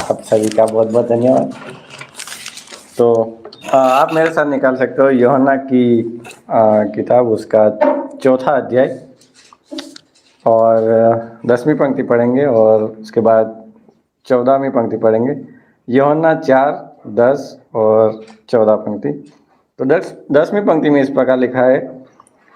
आप सभी का बहुत बहुत धन्यवाद। तो आप मेरे साथ निकाल सकते हो यूहन्ना की किताब, उसका 4था अध्याय और 10वीं पंक्ति पढ़ेंगे और उसके बाद 14वीं पंक्ति पढ़ेंगे। यूहन्ना 4, 10 और 14 पंक्ति। तो 10वीं पंक्ति में इस प्रकार लिखा है,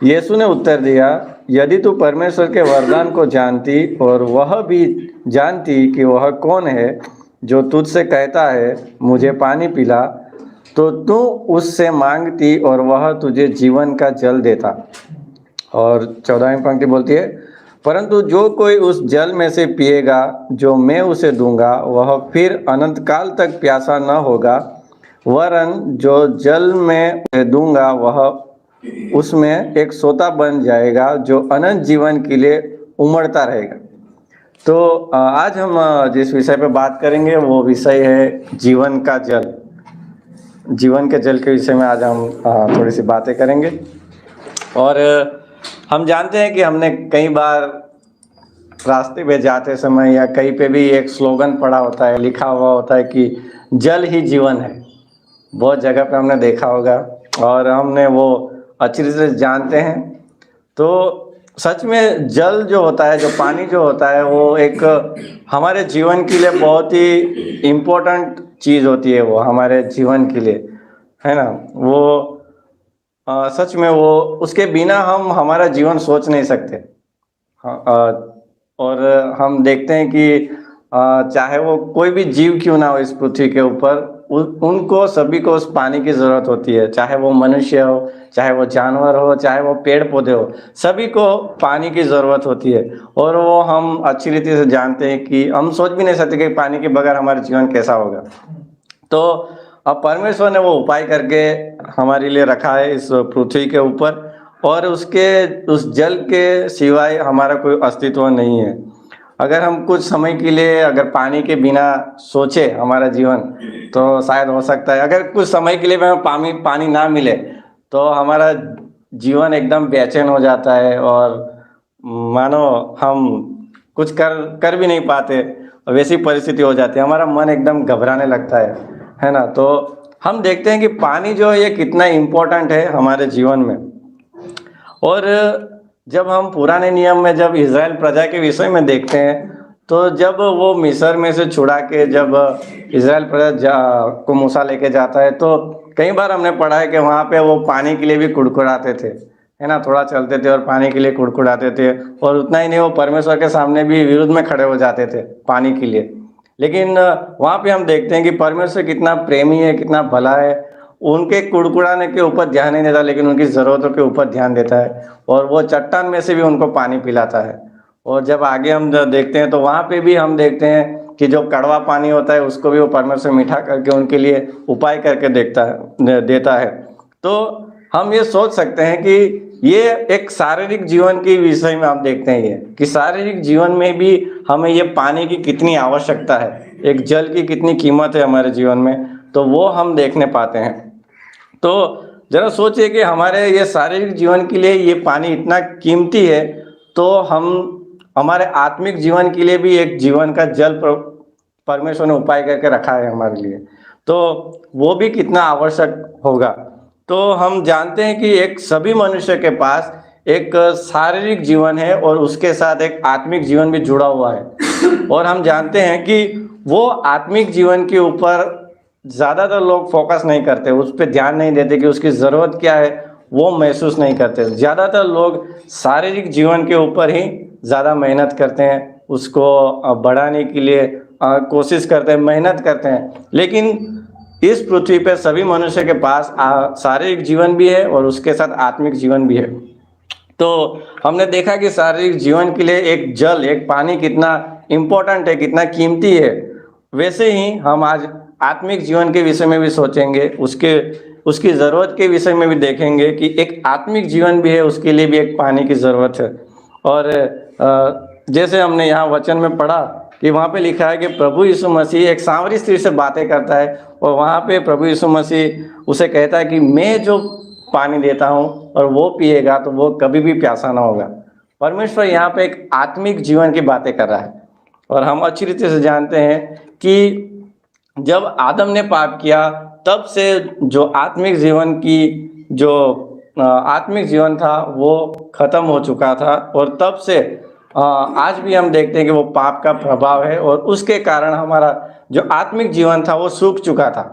यीशु ने उत्तर दिया, यदि तू परमेश्वर के वरदान को जानती और वह भी जानती कि वह कौन है जो तुझसे कहता है मुझे पानी पिला, तो तू उससे मांगती और वह तुझे जीवन का जल देता। और 14वीं पंक्ति बोलती है, परंतु जो कोई उस जल में से पिएगा जो मैं उसे दूंगा, वह फिर अनंत काल तक प्यासा न होगा, वरन जो जल में दूंगा वह उसमें एक सोता बन जाएगा जो अनंत जीवन के लिए उमड़ता रहेगा। तो आज हम जिस विषय पर बात करेंगे वो विषय है जीवन का जल। जीवन के जल के विषय में आज हम थोड़ी सी बातें करेंगे। और हम जानते हैं कि हमने कई बार रास्ते पे जाते समय या कहीं पे भी एक स्लोगन पढ़ा होता है, लिखा हुआ होता है कि जल ही जीवन है। बहुत जगह पे हमने देखा होगा और हमने वो अच्छी तरह से जानते हैं। तो सच में जल जो होता है, जो पानी जो होता है, वो एक हमारे जीवन के लिए बहुत ही इम्पोर्टेंट चीज़ होती है। वो हमारे जीवन के लिए, है ना, वो सच में वो उसके बिना हम हमारा जीवन सोच नहीं सकते। और हम देखते हैं कि चाहे वो कोई भी जीव क्यों ना हो इस पृथ्वी के ऊपर, उनको सभी को उस पानी की ज़रूरत होती है। चाहे वो मनुष्य हो, चाहे वो जानवर हो, चाहे वो पेड़ पौधे हो, सभी को पानी की ज़रूरत होती है। और वो हम अच्छी रीति से जानते हैं कि हम सोच भी नहीं सकते कि पानी के बगैर हमारा जीवन कैसा होगा। तो अब परमेश्वर ने वो उपाय करके हमारे लिए रखा है इस पृथ्वी के ऊपर, और उस जल के सिवाय हमारा कोई अस्तित्व नहीं है। अगर हम कुछ समय के लिए अगर पानी के बिना सोचे हमारा जीवन, तो शायद हो सकता है अगर कुछ समय के लिए हमें पानी ना मिले तो हमारा जीवन एकदम बेचैन हो जाता है और मानो हम कुछ कर भी नहीं पाते, वैसी परिस्थिति हो जाती है। हमारा मन एकदम घबराने लगता है ना। तो हम देखते हैं कि पानी जो है ये कितना इम्पोर्टेंट है हमारे जीवन में। और जब हम पुराने नियम में जब इज़राइल प्रजा के विषय में देखते हैं, तो जब वो मिस्र में से छुड़ा के जब इज़राइल प्रजा को मूसा लेके जाता है, तो कई बार हमने पढ़ा है कि वहाँ पे वो पानी के लिए भी कुड़कुड़ाते थे, है ना। थोड़ा चलते थे और पानी के लिए कुड़कुड़ाते थे। और उतना ही नहीं, वो परमेश्वर के सामने भी विरुद्ध में खड़े हो जाते थे पानी के लिए। लेकिन वहाँ पे हम देखते हैं कि परमेश्वर कितना प्रेमी है, कितना भला है। उनके कुड़कुड़ाने के ऊपर ध्यान नहीं देता, लेकिन उनकी ज़रूरतों के ऊपर ध्यान देता है, और वो चट्टान में से भी उनको पानी पिलाता है। और जब आगे हम देखते हैं तो वहाँ पे भी हम देखते हैं कि जो कड़वा पानी होता है उसको भी वो परमेश्वर मीठा करके उनके लिए उपाय करके देता है। तो हम ये सोच सकते हैं कि ये एक शारीरिक जीवन के विषय में आप देखते हैं ये कि शारीरिक जीवन में भी हमें ये पानी की कितनी आवश्यकता है, एक जल की कितनी कीमत है हमारे जीवन में, तो वो हम देखने पाते हैं। तो जरा सोचिए कि हमारे ये शारीरिक जीवन के लिए ये पानी इतना कीमती है, तो हम हमारे आत्मिक जीवन के लिए भी एक जीवन का जल परमेश्वर ने उपाय करके रखा है हमारे लिए, तो वो भी कितना आवश्यक होगा। तो हम जानते हैं कि एक सभी मनुष्य के पास एक शारीरिक जीवन है और उसके साथ एक आत्मिक जीवन भी जुड़ा हुआ है। और हम जानते हैं कि वो आत्मिक जीवन के ऊपर ज़्यादातर लोग फोकस नहीं करते, उस पर ध्यान नहीं देते कि उसकी ज़रूरत क्या है, वो महसूस नहीं करते। ज़्यादातर लोग शारीरिक जीवन के ऊपर ही ज़्यादा मेहनत करते हैं, उसको बढ़ाने के लिए कोशिश करते हैं, मेहनत करते हैं। लेकिन इस पृथ्वी पे सभी मनुष्य के पास शारीरिक जीवन भी है और उसके साथ आत्मिक जीवन भी है। तो हमने देखा कि शारीरिक जीवन के लिए एक जल, एक पानी कितना इम्पोर्टेंट है, कितना कीमती है। वैसे ही हम आज आत्मिक जीवन के विषय में भी सोचेंगे, उसकी ज़रूरत के विषय में भी देखेंगे कि एक आत्मिक जीवन भी है, उसके लिए भी एक पानी की ज़रूरत है। और जैसे हमने यहाँ वचन में पढ़ा कि वहाँ पे लिखा है कि प्रभु यीशु मसीह एक सांवरी स्त्री से बातें करता है, और वहाँ पे प्रभु यीशु मसीह उसे कहता है कि मैं जो पानी देता हूँ और वो पिएगा तो वो कभी भी प्यासा ना होगा। परमेश्वर यहाँ पे एक आत्मिक जीवन की बातें कर रहा है। और हम अच्छी रीति से जानते हैं कि जब आदम ने पाप किया तब से जो आत्मिक जीवन की जो आत्मिक जीवन था वो खत्म हो चुका था, और तब से आज भी हम देखते हैं कि वो पाप का प्रभाव है, और उसके कारण हमारा जो आत्मिक जीवन था वो सूख चुका था।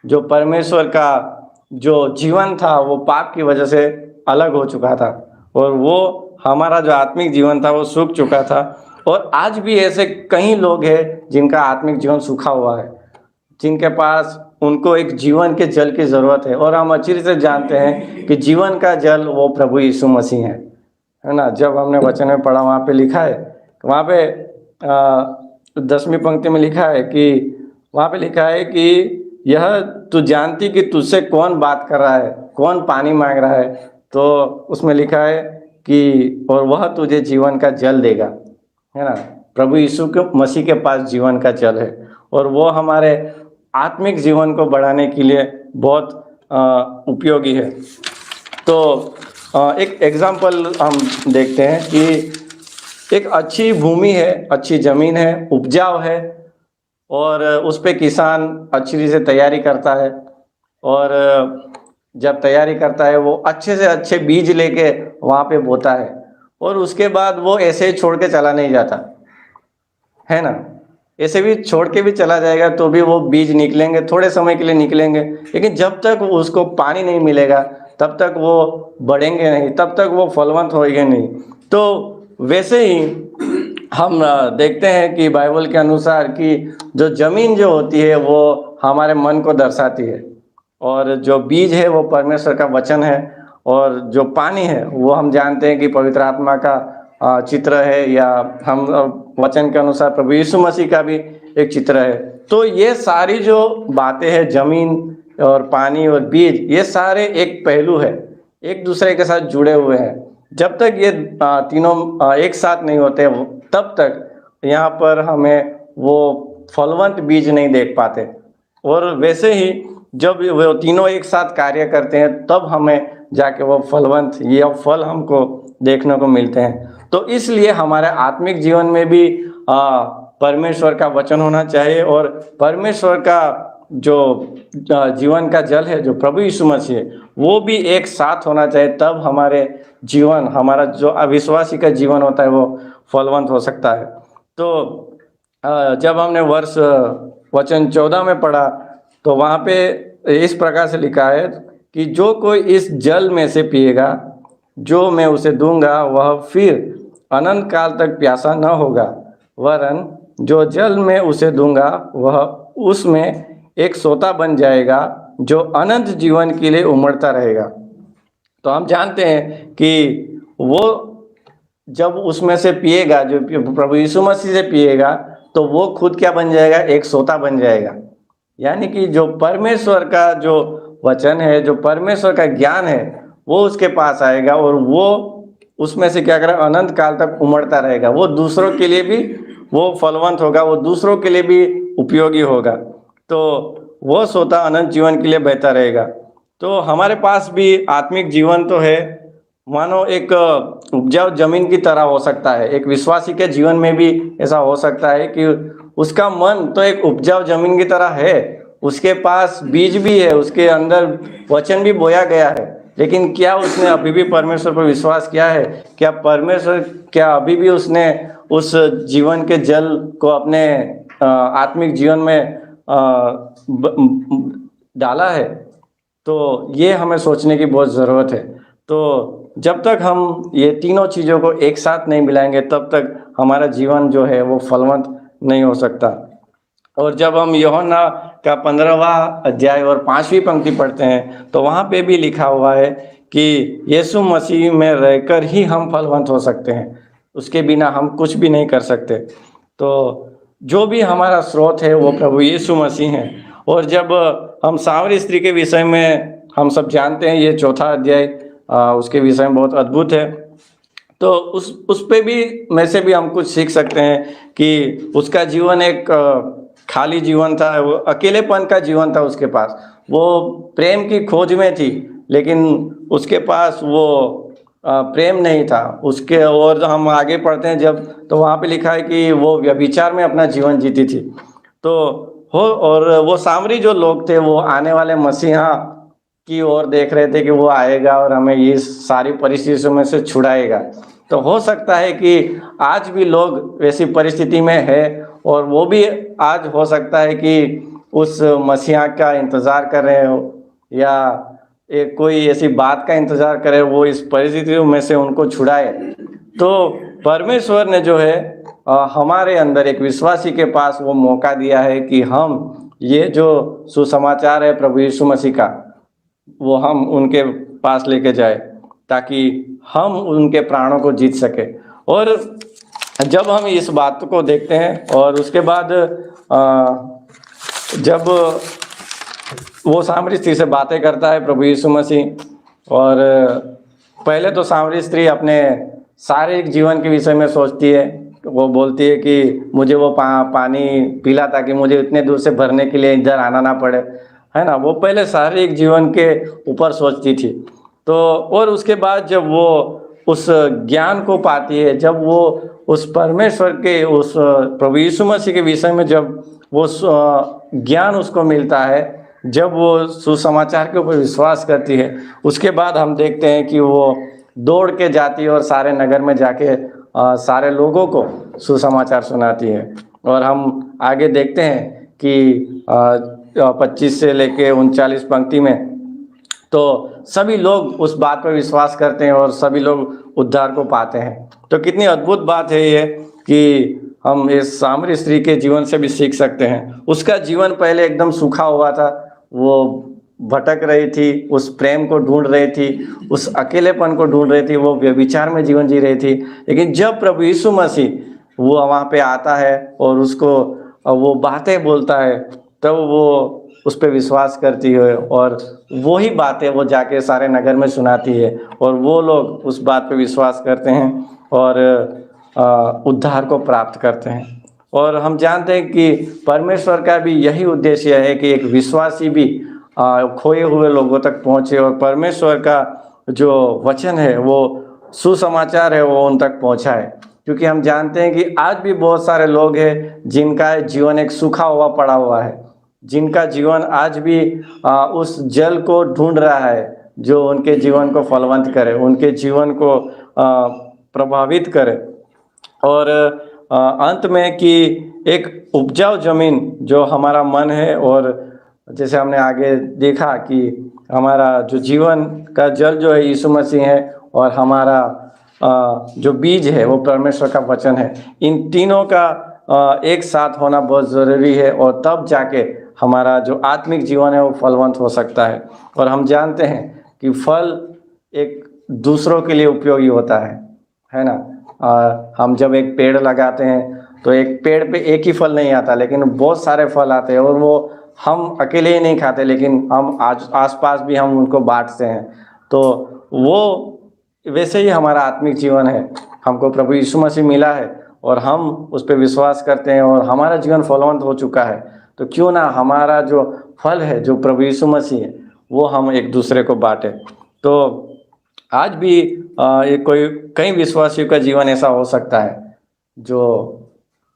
जो परमेश्वर का जो जीवन था वो पाप की वजह से अलग हो चुका था, और वो हमारा जो आत्मिक जीवन था वो सूख चुका था। और आज भी ऐसे कई लोग हैं जिनका आत्मिक जीवन सूखा हुआ है, जिनके पास उनको एक जीवन के जल की ज़रूरत है। और हम अच्छी से जानते हैं कि जीवन का जल वो प्रभु यीशु मसीह है ना। जब हमने वचन में पढ़ा, वहाँ पे लिखा है, वहाँ पे 10वीं पंक्ति में लिखा है कि वहाँ पे लिखा है कि यह तू जानती कि तुझसे कौन बात कर रहा है, कौन पानी मांग रहा है। तो उसमें लिखा है कि और वह तुझे जीवन का जल देगा, है ना। प्रभु यीशु के मसीह के पास जीवन का जल है, और वो हमारे आत्मिक जीवन को बढ़ाने के लिए बहुत उपयोगी है। तो एक एग्जाम्पल हम देखते हैं कि एक अच्छी भूमि है, अच्छी ज़मीन है, उपजाऊ है, और उस पे किसान अच्छी से तैयारी करता है, और जब तैयारी करता है वो अच्छे से अच्छे बीज लेके वहाँ पे बोता है, और उसके बाद वो ऐसे ही छोड़ के चला नहीं जाता, है ना। ऐसे भी छोड़ के भी चला जाएगा तो भी वो बीज निकलेंगे, थोड़े समय के लिए निकलेंगे, लेकिन जब तक उसको पानी नहीं मिलेगा तब तक वो बढ़ेंगे नहीं, तब तक वो फलवंत होएंगे नहीं। तो वैसे ही हम देखते हैं कि बाइबल के अनुसार कि जो ज़मीन जो होती है वो हमारे मन को दर्शाती है, और जो बीज है वो परमेश्वर का वचन है, और जो पानी है वो हम जानते हैं कि पवित्र आत्मा का चित्र है, या हम वचन के अनुसार प्रभु यीशु मसीह का भी एक चित्र है। तो ये सारी जो बातें हैं, ज़मीन और पानी और बीज, ये सारे एक पहलू है, एक दूसरे के साथ जुड़े हुए हैं। जब तक ये तीनों एक साथ नहीं होते तब तक यहाँ पर हमें वो फलवंत बीज नहीं देख पाते। और वैसे ही जब वो तीनों एक साथ कार्य करते हैं तब हमें जाके वो फलवंत ये फल हमको देखने को मिलते हैं। तो इसलिए हमारे आत्मिक जीवन में भी परमेश्वर का वचन होना चाहिए, और परमेश्वर का जो जीवन का जल है जो प्रभु यीशु मसीह है वो भी एक साथ होना चाहिए, तब हमारे जीवन, हमारा जो अविश्वासी का जीवन होता है वो फलवंत हो सकता है। तो जब हमने वर्ष वचन 14 में पढ़ा तो वहाँ पे इस प्रकार से लिखा है कि जो कोई इस जल में से पिएगा जो मैं उसे दूंगा वह फिर अनंत काल तक प्यासा न होगा, वरन जो जल मैं उसे दूंगा वह उसमें एक सोता बन जाएगा जो अनंत जीवन के लिए उमड़ता रहेगा। तो हम जानते हैं कि वो जब उसमें से पिएगा, जो प्रभु यीशु मसीह से पिएगा, तो वो खुद क्या बन जाएगा, एक सोता बन जाएगा। यानी कि जो परमेश्वर का जो वचन है, जो परमेश्वर का ज्ञान है वो उसके पास आएगा, और वो उसमें से क्या करेगा, अनंत काल तक उमड़ता रहेगा। वो दूसरों के लिए भी वो फलवंत होगा, वो दूसरों के लिए भी उपयोगी होगा। तो वो सोता अनंत जीवन के लिए बहता रहेगा। तो हमारे पास भी आत्मिक जीवन तो है, मानो एक उपजाऊ जमीन की तरह हो सकता है। एक विश्वासी के जीवन में भी ऐसा हो सकता है कि उसका मन तो एक उपजाऊ जमीन की तरह है, उसके पास बीज भी है, उसके अंदर वचन भी बोया गया है, लेकिन क्या उसने अभी भी परमेश्वर पर विश्वास किया है? क्या अभी भी उसने उस जीवन के जल को अपने आत्मिक जीवन में डाला है? तो ये हमें सोचने की बहुत ज़रूरत है। तो जब तक हम ये तीनों चीज़ों को एक साथ नहीं मिलाएंगे तब तक हमारा जीवन जो है वो फलवंत नहीं हो सकता। और जब हम यूहन्ना का 15वां अध्याय और 5वीं पंक्ति पढ़ते हैं तो वहाँ पे भी लिखा हुआ है कि यीशु मसीह में रहकर ही हम फलवंत हो सकते हैं, उसके बिना हम कुछ भी नहीं कर सकते। तो जो भी हमारा स्रोत है वो प्रभु यीशु मसीह हैं। और जब हम सावरी स्त्री के विषय में हम सब जानते हैं, ये 4था अध्याय उसके विषय में बहुत अद्भुत है। तो उस पे भी में से भी हम कुछ सीख सकते हैं कि उसका जीवन एक खाली जीवन था, वो अकेलेपन का जीवन था उसके पास। वो प्रेम की खोज में थी, लेकिन उसके पास वो प्रेम नहीं था उसके। और हम आगे पढ़ते हैं जब, तो वहाँ पे लिखा है कि वो व्यभिचार में अपना जीवन जीती थी। तो हो, और वो सामरी जो लोग थे वो आने वाले मसीहा की ओर देख रहे थे कि वो आएगा और हमें ये सारी परिस्थितियों में से छुड़ाएगा। तो हो सकता है कि आज भी लोग वैसी परिस्थिति में है, और वो भी आज हो सकता है कि उस मसीहा का इंतज़ार कर रहे हो, या एक कोई ऐसी बात का इंतज़ार करे वो इस परिस्थितियों में से उनको छुड़ाए। तो परमेश्वर ने जो है हमारे अंदर एक विश्वासी के पास वो मौका दिया है कि हम ये जो सुसमाचार है प्रभु यीशु मसीह का, वो हम उनके पास लेके जाए, ताकि हम उनके प्राणों को जीत सके। और जब हम इस बात को देखते हैं और उसके बाद जब वो सामरी स्त्री से बातें करता है प्रभु यीशु मसीह, और पहले तो सामरी स्त्री अपने शारीरिक जीवन के विषय में सोचती है। वो बोलती है कि मुझे वो पानी पिला ताकि मुझे इतने दूर से भरने के लिए इधर आना ना पड़े, है ना। वो पहले शारीरिक जीवन के ऊपर सोचती थी। तो और उसके बाद जब वो उस ज्ञान को पाती है, जब वो उस परमेश्वर के उस प्रभु यीशु मसीह के विषय में जब वो ज्ञान उसको मिलता है, जब वो सुसमाचार के ऊपर विश्वास करती है, उसके बाद हम देखते हैं कि वो दौड़ के जाती है और सारे नगर में जाके सारे लोगों को सुसमाचार सुनाती है। और हम आगे देखते हैं कि 25 से लेके 39 पंक्ति में तो सभी लोग उस बात पर विश्वास करते हैं और सभी लोग उद्धार को पाते हैं। तो कितनी अद्भुत बात है ये कि हम इस सामरी स्त्री के जीवन से भी सीख सकते हैं। उसका जीवन पहले एकदम सूखा हुआ था, वो भटक रही थी, उस प्रेम को ढूंढ रही थी, उस अकेलेपन को ढूंढ रही थी, वो व्यभिचार में जीवन जी रही थी। लेकिन जब प्रभु यीशु मसीह वो वहाँ पे आता है और उसको वो बातें बोलता है, तब वो उस पर विश्वास करती है और वही बातें वो जाके सारे नगर में सुनाती है, और वो लोग उस बात पे विश्वास करते हैं और उद्धार को प्राप्त करते हैं। और हम जानते हैं कि परमेश्वर का भी यही उद्देश्य है कि एक विश्वासी भी खोए हुए लोगों तक पहुँचे, और परमेश्वर का जो वचन है, वो सुसमाचार है, वो उन तक पहुँचाए। क्योंकि हम जानते हैं कि आज भी बहुत सारे लोग हैं जिनका जीवन एक सूखा हुआ पड़ा हुआ है, जिनका जीवन आज भी उस जल को ढूंढ रहा है जो उनके जीवन को फलवंत करे, उनके जीवन को प्रभावित करे। और अंत में कि एक उपजाऊ जमीन जो हमारा मन है, और जैसे हमने आगे देखा कि हमारा जो जीवन का जल जो है यीशु मसीह है, और हमारा जो बीज है वो परमेश्वर का वचन है। इन तीनों का एक साथ होना बहुत ज़रूरी है, और तब जाके हमारा जो आत्मिक जीवन है वो फलवंत हो सकता है। और हम जानते हैं कि फल एक दूसरों के लिए उपयोगी होता है ना। हम जब एक पेड़ लगाते हैं तो एक पेड़ पे एक ही फल नहीं आता, लेकिन बहुत सारे फल आते हैं, और वो हम अकेले ही नहीं खाते, लेकिन हम आसपास भी हम उनको बांटते हैं। तो वो वैसे ही हमारा आत्मिक जीवन है, हमको प्रभु यीशु मसीह मिला है और हम उस पर विश्वास करते हैं और हमारा जीवन फलवंत हो चुका है। तो क्यों ना हमारा जो फल है, जो प्रभु यीशु मसीह है, वो हम एक दूसरे को बांटे। तो आज भी कई विश्वासियों का जीवन ऐसा हो सकता है जो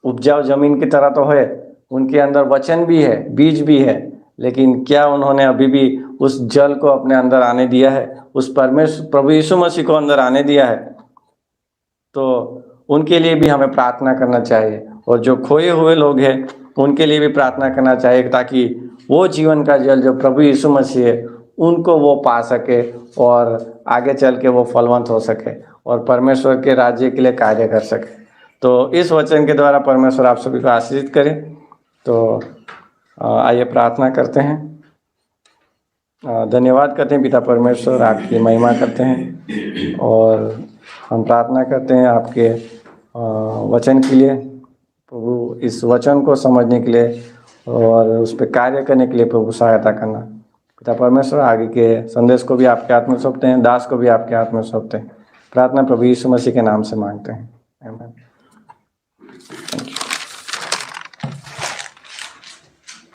उपजाऊ जमीन की तरह तो है, उनके अंदर वचन भी है, बीज भी है, लेकिन क्या उन्होंने अभी भी उस जल को अपने अंदर आने दिया है, उस परमेश्वर प्रभु यीशु मसीह को अंदर आने दिया है? तो उनके लिए भी हमें प्रार्थना करना चाहिए, और जो खोए हुए लोग हैं उनके लिए भी प्रार्थना करना चाहिए, ताकि वो जीवन का जल जो प्रभु यीशु मसीह है उनको वो पा सके और आगे चल के वो फलवंत हो सके और परमेश्वर के राज्य के लिए कार्य कर सके। तो इस वचन के द्वारा परमेश्वर आप सभी को आशीषित करे। तो आइए प्रार्थना करते हैं। धन्यवाद करते हैं पिता परमेश्वर, आपकी महिमा करते हैं, और हम प्रार्थना करते हैं आपके वचन के लिए प्रभु, इस वचन को समझने के लिए और उस पर कार्य करने के लिए प्रभु सहायता करना। पिता परमेश्वर, आगे के संदेश को भी आपके हाथ में सौंपते हैं, दास को भी आपके हाथ में सौंपते हैं। प्रार्थना प्रभु यीशु मसीह के नाम से मांगते हैं, आमीन।